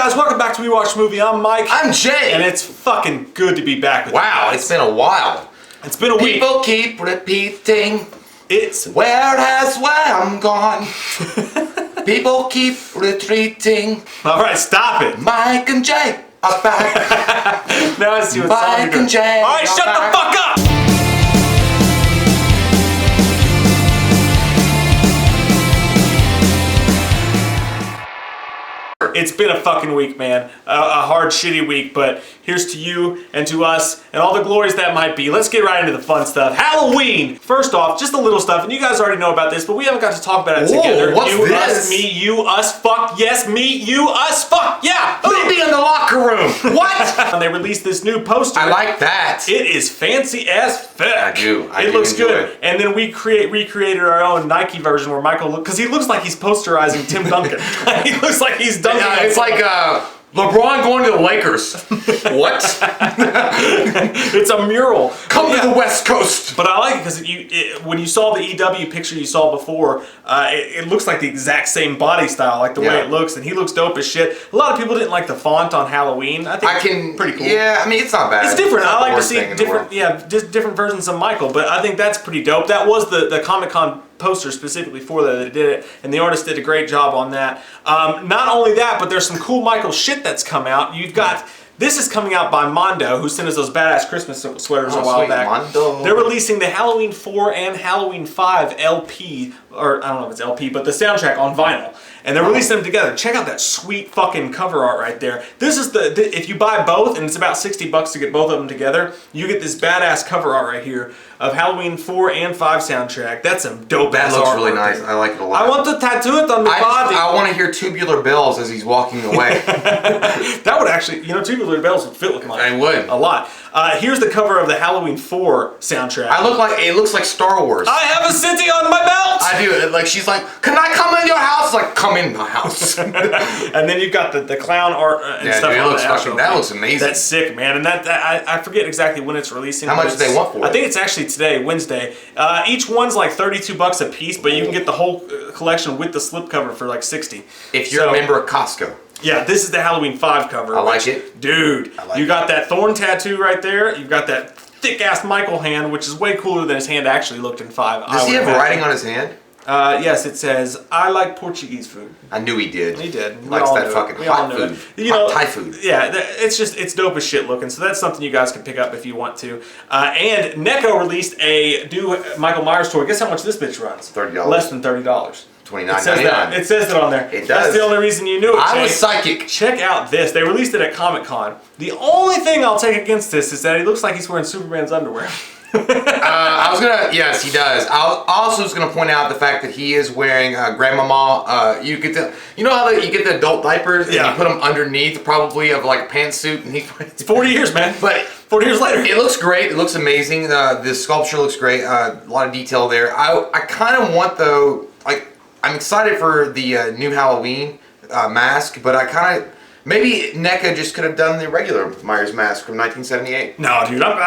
guys, welcome back to We Watch Movie. I'm Mike. I'm Jay. And it's fucking good to be back with you. Wow, it's been a while. It's been a week. People keep repeating, it's where has I'm gone. People keep retreating. Alright, stop it. Mike and Jay are back. Now I see what Mike and Jay. Alright, shut the fuck up! It's been a fucking week, man. A hard, shitty week, but here's to you and to us and all the glories that might be. Let's get right into the fun stuff. Halloween! First off, just a little stuff, and you guys already know about this, but we haven't got to talk about it together. What's you, this? us, me, you, us, fuck, yes, me, you, us, fuck, yeah! Maybe in the locker room. What? They released this new poster. I like that. It is fancy as fuck. I do. It looks good. And then we recreated our own Nike version where Michael because he looks like he's posterizing Tim Duncan. He looks like he's dunking. Yeah, it's like LeBron going to the Lakers. What? It's a mural. Come to the West Coast. But I like it because when you saw the EW picture you saw before, it looks like the exact same body style, like the way it looks, and he looks dope as shit. A lot of people didn't like the font on Halloween. I think pretty cool. Yeah, I mean it's not bad. It's different. I like to see different versions of Michael, but I think that's pretty dope. That was the Comic-Con poster specifically for that. They did it, and the artist did a great job on that. Not only that, but there's some cool Michael shit that's come out. You've got this is coming out by Mondo, who sent us those badass Christmas sweaters a while back. Mondo. They're releasing the Halloween 4 and Halloween 5 LP, or I don't know if it's LP, but the soundtrack on vinyl. And they're releasing them together. Check out that sweet fucking cover art right there. This is if you buy both, and it's about $60 to get both of them together, you get this badass cover art right here of Halloween 4 and 5 soundtrack. That's some dope ass art. That looks really nice. I like it a lot. I want to tattoo it on the body. I want to hear Tubular Bells as he's walking away. That would actually, Tubular Bells would fit with mine. I would. A lot. Here's the cover of the Halloween 4 soundtrack. It looks like Star Wars. I have a city on my belt! I do. Like, she's like, can I come in your house? Like, come in my house. And then you've got the clown art and stuff. Dude, that looks amazing. That's sick, man. And I forget exactly when it's releasing. How much do they want for it? I think it's actually today, Wednesday. Each one's like $32 a piece, but you can get the whole collection with the slipcover for like $60. If you're a member of Costco. Yeah, this is the Halloween 5 cover. I like it. Dude, you got that thorn tattoo right there. You've got that thick-ass Michael hand, which is way cooler than his hand actually looked in 5. Does he have writing on his hand? Yes, it says, I like Portuguese food. I knew he did. He did. He likes that fucking hot food. Hot Thai food. Yeah, it's dope as shit looking. So that's something you guys can pick up if you want to. And NECCO released a new Michael Myers toy. Guess how much this bitch runs? $30. Less than $30. $29.99. It says that on there. It does. That's the only reason you knew it. I was psychic. Check out this. They released it at Comic-Con. The only thing I'll take against this is that he looks like he's wearing Superman's underwear. Yes, he does. I also was gonna point out the fact that he is wearing grandmama. You know how you get the adult diapers and you put them underneath, probably of like a pantsuit, and it's 40 years, man. But 40 years later, it looks great. It looks amazing. The sculpture looks great. A lot of detail there. I kind of want though, like, I'm excited for the new Halloween mask, but I kind of. Maybe NECA just could have done the regular Myers mask from 1978. No, dude, you gotta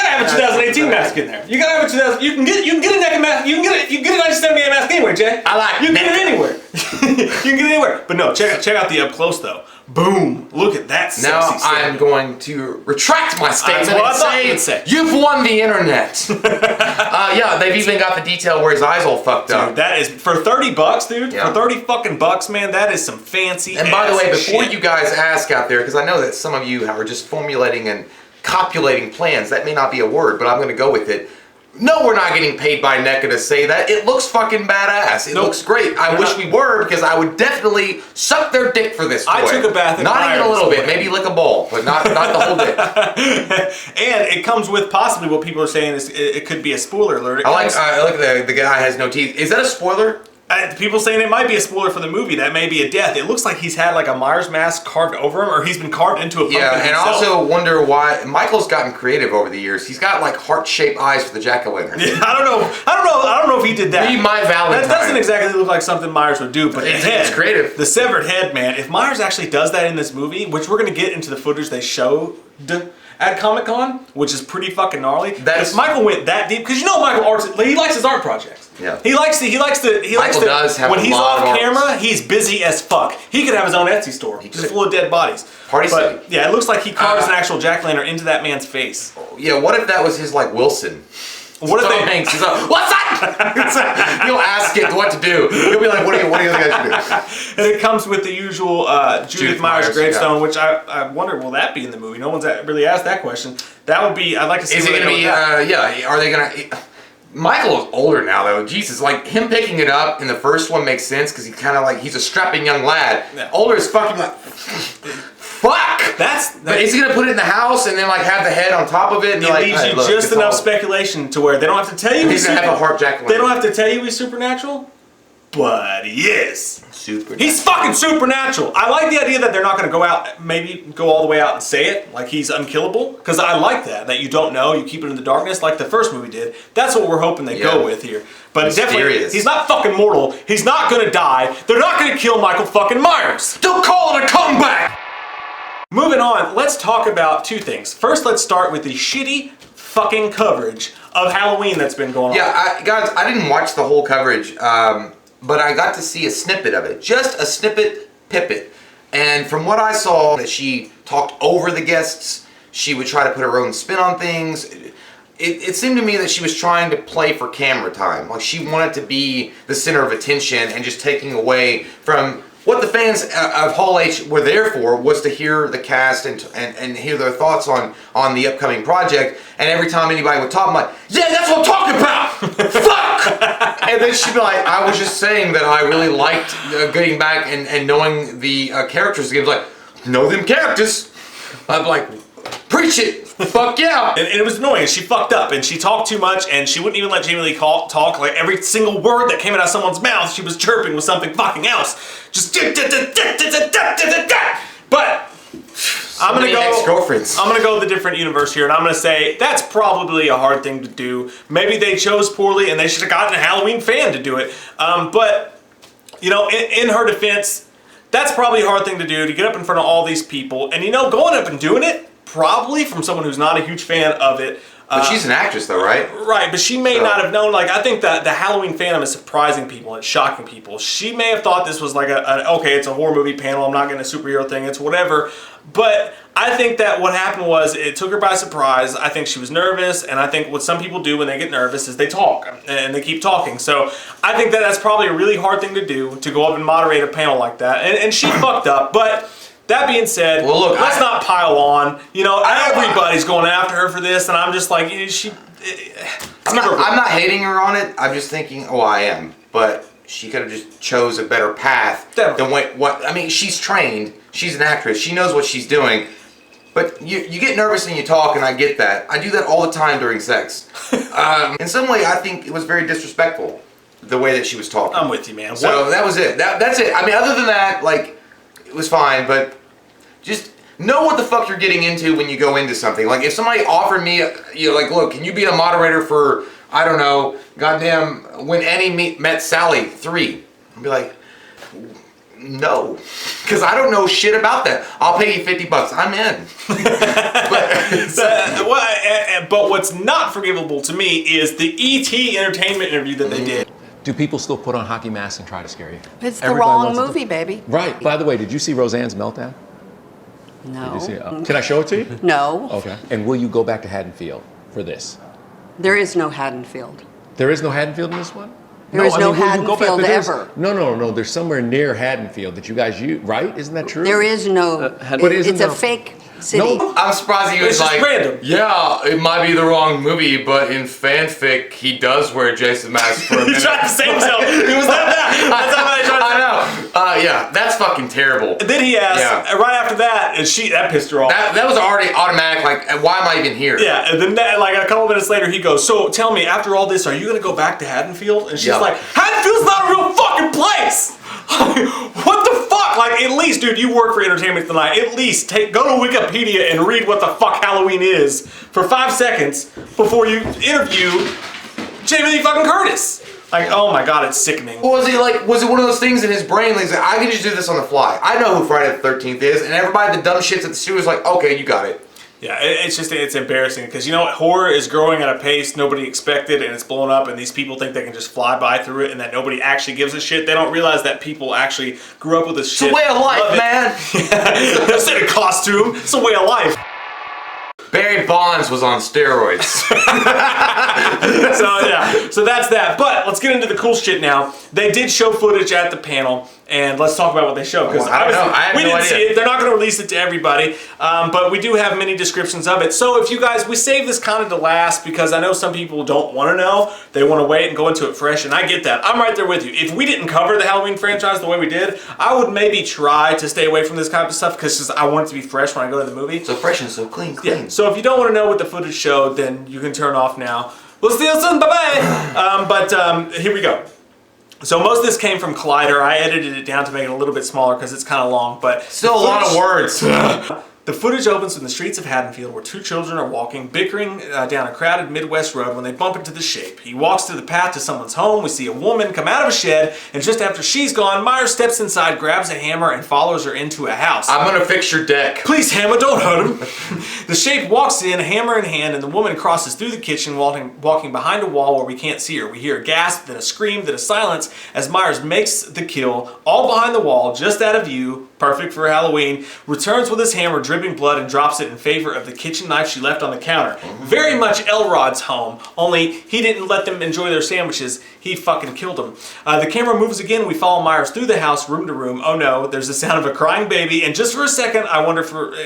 have a 2018 mask in there. You gotta have a 2000. You can get a NECA mask. You can get a 1978 mask anywhere, Jay. I like. You can get it anywhere. You can get it anywhere. But no, check out the up close though. Boom! Look at that sexy Now stuff. I'm going to retract my statement and say you've won the internet. Yeah, they've even got the detail where his eyes all fucked up. Dude, that is for $30, dude. Yeah. For 30 fucking bucks, man. That is some fancy. And by the way, before you guys ask out there, because I know that some of you are just formulating and copulating plans. That may not be a word, but I'm going to go with it. No, we're not getting paid by NECA to say that. It looks fucking badass. It looks great. I wish we were, because I would definitely suck their dick for this toy. I took a bath in Not even a little bit. Maybe lick a bowl, but not the whole dick. And it comes with possibly what people are saying is it could be a spoiler alert. I like the guy has no teeth. Is that a spoiler? People saying it might be a spoiler for the movie. That may be a death. It looks like he's had like a Myers mask carved over him, or he's been carved into a pumpkin himself. And I also wonder why Michael's gotten creative over the years. He's got like heart-shaped eyes for the jack-o'-lantern. Yeah, I don't know if he did that. Be my Valentine. That doesn't exactly look like something Myers would do, but it's creative. The severed head, man. If Myers actually does that in this movie, which we're gonna get into the footage they showed. at Comic-Con, which is pretty fucking gnarly. That's- If Michael went that deep, because you know Michael he likes his art projects. Yeah. He likes to does have when a he's lot of off arts. camera, he's busy as fuck. He could have his own Etsy store, just full of dead bodies. Party But City. yeah, it looks like he carves an actual jack-o'-lantern into that man's face. Yeah, what if that was his like Wilson? What if Tom they Hanks is like, what's that? He'll ask it what to do. He'll be like, what do you guys do? And it comes with the usual Judith Myers gravestone, which I wonder, will that be in the movie? No one's really asked that question. That would be, I'd like to see. Is it going to be, yeah, are they going to... Michael is older now, though. Jesus, like, him picking it up in the first one makes sense, because he's kind of like, he's a strapping young lad. Yeah. Older as fucking like... Fuck! But is he gonna put it in the house and then like have the head on top of it? And it like, leaves hey, you look, just it's enough all- speculation to where they don't have to tell you He's gonna have a heart jack. They don't have to tell you he's supernatural, but he is. Super. He's fucking supernatural. I like the idea that they're not going to go out, maybe go all the way out and say it, like he's unkillable. Because I like that you don't know, you keep it in the darkness, like the first movie did. That's what we're hoping they go with here. But definitely, Mysterious. he's not fucking mortal. He's not going to die. They're not going to kill Michael fucking Myers. Don't call it a comeback. Moving on, let's talk about two things. First, let's start with the shitty fucking coverage of Halloween that's been going on. Yeah, guys, I didn't watch the whole coverage, but I got to see a snippet of it. Just a snippet, pippet. And from what I saw, that she talked over the guests. She would try to put her own spin on things. It seemed to me that she was trying to play for camera time. Like she wanted to be the center of attention and just taking away from what the fans of Hall H were there for, was to hear the cast and hear their thoughts on the upcoming project. And every time anybody would talk, I'm like, yeah, that's what I'm talking about! Fuck! And then she'd be like, I was just saying that I really liked getting back and knowing the characters again. Like, know them characters! I'm like, preach it! Fuck yeah! And it was annoying. She fucked up and she talked too much and she wouldn't even let Jamie Lee talk. Like every single word that came out of someone's mouth, she was chirping with something fucking else. Just but I'm gonna go ex-girlfriends. I'm gonna go with a different universe here, and I'm gonna say that's probably a hard thing to do. Maybe they chose poorly and they should have gotten a Halloween fan to do it. But you know, in her defense, that's probably a hard thing to do, to get up in front of all these people. And you know, going up and doing it, probably from someone who's not a huge fan of it. But she's an actress though, right? Right, but she may not have known. Like, I think that the Halloween fandom is surprising people. It's shocking people. She may have thought this was like okay, it's a horror movie panel. I'm not getting a superhero thing. It's whatever. But I think that what happened was it took her by surprise. I think she was nervous, and I think what some people do when they get nervous is they talk and they keep talking. So I think that that's probably a really hard thing to do, to go up and moderate a panel like that. And she fucked up, but. That being said, well, look, let's not pile on. You know, everybody's going after her for this, and I'm just like, I'm not hating her on it. I'm just thinking, oh, I am. But she could have just chose a better path than what. I mean, she's trained. She's an actress. She knows what she's doing. But you get nervous and you talk, and I get that. I do that all the time during sex. In some way, I think it was very disrespectful, the way that she was talking. I'm with you, man. So that was it. That's it. I mean, other than that, like, it was fine, but just know what the fuck you're getting into when you go into something. Like, if somebody offered me, you know, like, look, can you be a moderator for, I don't know, goddamn, When Annie Met Sally 3? I'd be like, no, because I don't know shit about that. I'll pay you $50. I'm in. But what's not forgivable to me is the E.T. Entertainment interview that they did. Do people still put on hockey masks and try to scare you? It's the Everybody wrong wants to movie, baby. Right. By the way, did you see Roseanne's meltdown? No. Did you see it? Can I show it to you? No. Okay. And will you go back to Haddonfield for this? There is no Haddonfield. There is no Haddonfield in this one? There is no will you go back- Haddonfield but there's- ever. No. There's somewhere near Haddonfield that you guys use, right? Isn't that true? There is no. But isn't It's a there- fake city. No. I'm surprised he It's was just like, random. yeah, it might be the wrong movie, but in fanfic, he does wear Jason mask for a He minute. tried to save himself. It was that bad. That's how I tried to I know. Yeah, that's fucking terrible. Then he asked, right after that, and that pissed her off. That was already automatic, like, why am I even here? Yeah, and then like a couple minutes later, he goes, so tell me, after all this, are you going to go back to Haddonfield? And she's like, Haddonfield's not a real fucking place! What the fuck? Like, at least, dude, you work for Entertainment Tonight. At least go to Wikipedia and read what the fuck Halloween is for 5 seconds before you interview Jamie Lee fucking Curtis. Like, oh my god, it's sickening. Well, was it one of those things in his brain, like, I can just do this on the fly. I know who Friday the 13th is, and everybody that dumb shits at the studio is like, okay, you got it. Yeah, it's embarrassing because you know what? Horror is growing at a pace nobody expected, and it's blowing up, and these people think they can just fly by through it and that nobody actually gives a shit. They don't realize that people actually grew up with this shit. It's a way of life, man. Instead of costume, it's a way of life. Barry Bonds was on steroids. So that's that. But let's get into the cool shit now. They did show footage at the panel, and let's talk about what they showed because I don't know. I have we no didn't idea. see it. They're not going to release it to everybody, but we do have many descriptions of it. So if you guys, we saved this kind of to last because I know some people don't want to know. They want to wait and go into it fresh, and I get that. I'm right there with you. If we didn't cover the Halloween franchise the way we did, I would maybe try to stay away from this kind of stuff because I want it to be fresh when I go to the movie. So fresh and so clean. Yeah. So if you don't want to know what the footage showed, then you can turn off now. We'll see you soon. Bye-bye. But here we go. So most of this came from Collider. I edited it down to make it a little bit smaller because it's kind of long, but Still a lot of words. The footage opens in the streets of Haddonfield where two children are walking, bickering down a crowded Midwest road when they bump into the Shape. He walks through the path to someone's home. We see a woman come out of a shed, and just after she's gone, Myers steps inside, grabs a hammer, and follows her into a house. I'm gonna fix your deck. Please, Hammer, don't hurt him. The Shape walks in, hammer in hand, and the woman crosses through the kitchen, walking behind a wall where we can't see her. We hear a gasp, then a scream, then a silence as Myers makes the kill, all behind the wall, just out of view. Perfect for Halloween. Returns with his hammer dripping blood and drops it in favor of the kitchen knife she left on the counter. Very much Elrod's home, only he didn't let them enjoy their sandwiches. He fucking killed them. The camera moves again. We follow Myers through the house, room to room. Oh no, there's the sound of a crying baby. And just for a second, I wonder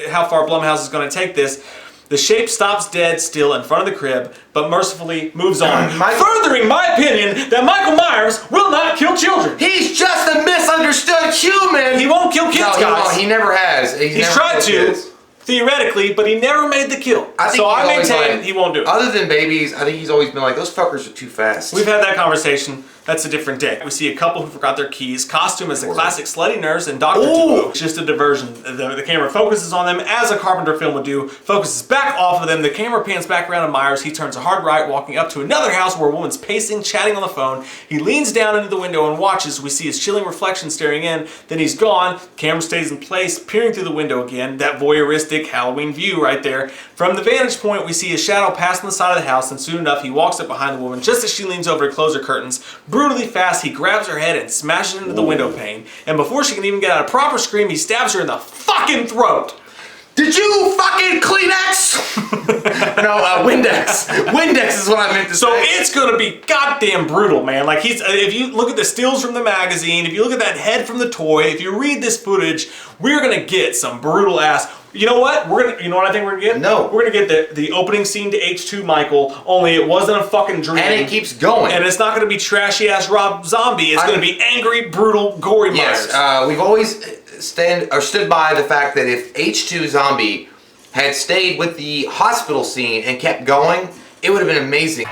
how far Blumhouse is going to take this. The Shape stops dead still in front of the crib, but mercifully moves on, furthering my opinion that Michael Myers will not kill children. He's just a misunderstood human. He won't kill kids, guys. He never has. He's tried to, theoretically, but he never made the kill. So I maintain he won't do it. Other than babies, I think he's always been like, those fuckers are too fast. We've had that conversation. That's a different day. We see a couple who forgot their keys. Costume as the classic slutty nurse and Dr. Two. It's just a diversion. The camera focuses on them as a Carpenter film would do. Focuses back off of them. The camera pans back around to Myers. He turns a hard right, walking up to another house where a woman's pacing, chatting on the phone. He leans down into the window and watches. We see his chilling reflection staring in. Then he's gone. Camera stays in place, peering through the window again. That voyeuristic Halloween view right there. From the vantage point, we see his shadow pass on the side of the house, and soon enough, he walks up behind the woman just as she leans over to close her curtains. Brutally fast, he grabs her head and smashes it into the window pane. And before she can even get out a proper scream, he stabs her in the fucking throat. Did you fucking Kleenex? No, Windex. Windex is what I meant to say. So it's gonna be goddamn brutal, man. Like if you look at the stills from the magazine, if you look at that head from the toy, if you read this footage, we're gonna get some brutal ass. You know what? You know what I think we're gonna get? No. We're gonna get the opening scene to H2 Michael, only it wasn't a fucking dream. And it keeps going. And it's not gonna be trashy ass Rob Zombie. It's gonna be angry, brutal, gory Myers. Yes, we've always stood by the fact that if H2 Zombie had stayed with the hospital scene and kept going, it would have been amazing.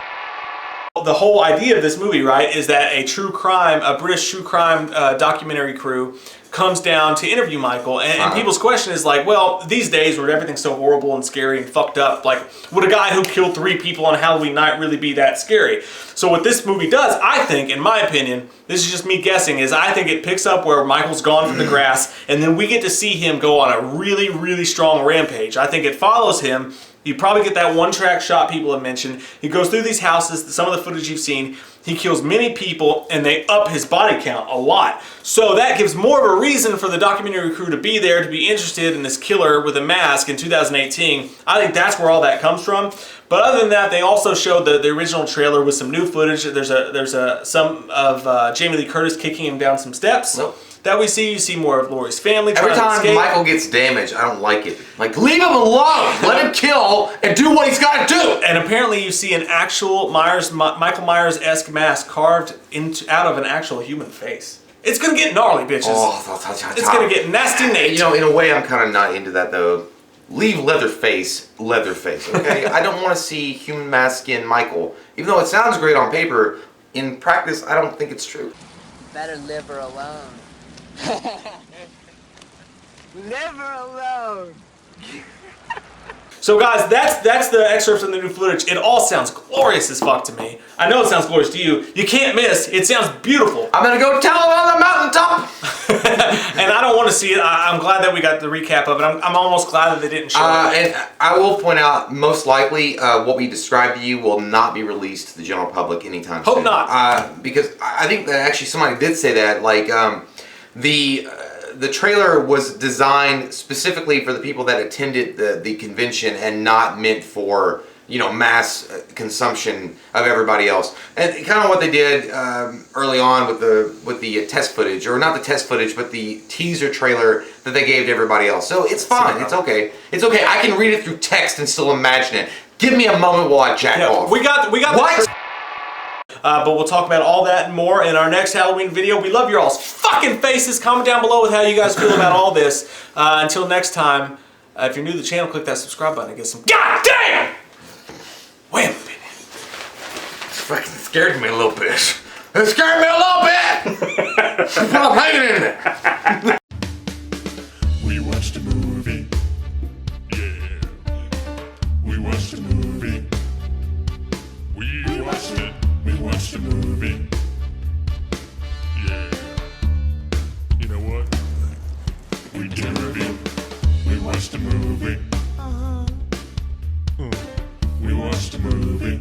The whole idea of this movie, right, is that a British true crime documentary crew comes down to interview Michael, and people's question is like, well, these days where everything's so horrible and scary and fucked up, like, would a guy who killed 3 people on Halloween night really be that scary? So what this movie does, I think, in my opinion, this is just me guessing, is I think it picks up where Michael's gone from the grass, and then we get to see him go on a really, really strong rampage. I think it follows him. You probably get that one-track shot people have mentioned. He goes through these houses, some of the footage you've seen. He kills many people, and they up his body count a lot. So that gives more of a reason for the documentary crew to be there, to be interested in this killer with a mask in 2018. I think that's where all that comes from. But other than that, they also showed the original trailer with some new footage. There's some of Jamie Lee Curtis kicking him down some steps. Nope. That we see. You see more of Laurie's family. Every trying to time escape. Michael gets damaged, I don't like it. Like, leave him alone! Let him kill and do what he's gotta do! And apparently you see an actual Michael Myers-esque mask carved out of an actual human face. It's gonna get gnarly, bitches. It's gonna get nasty, Nate. You know, in a way, I'm kind of not into that, though. Leave Leatherface, okay? I don't want to see human mask skin Michael. Even though it sounds great on paper, in practice, I don't think it's true. Better live her alone. Live her alone. So guys, that's the excerpts from the new footage. It all sounds glorious as fuck to me. I know it sounds glorious to you. You can't miss. It sounds beautiful. I'm gonna go tell them on the mountaintop. And I don't want to see it. I'm glad that we got the recap of it. I'm almost glad that they didn't show it. And I will point out, most likely, what we described to you will not be released to the general public anytime soon. Hope not. Because I think that actually somebody did say that, like, the trailer was designed specifically for the people that attended the convention and not meant for, you know, mass consumption of everybody else. And kind of what they did early on with the test footage, or not the test footage, but the teaser trailer that they gave to everybody else. So it's fine. It's okay. It's okay. I can read it through text and still imagine it. Give me a moment while I jack off. We got what? But we'll talk about all that and more in our next Halloween video. We love your all's fucking faces. Comment down below with how you guys feel about all this. Until next time, if you're new to the channel, click that subscribe button and get some goddamn wham. Fucking scared me a little bit. It scared me a little bit. I'm hanging in there. We watched a movie. Yeah. We watched a movie. We watched it. We watched a movie. Yeah. You know what? We did a review. We watched a movie. We watched a movie.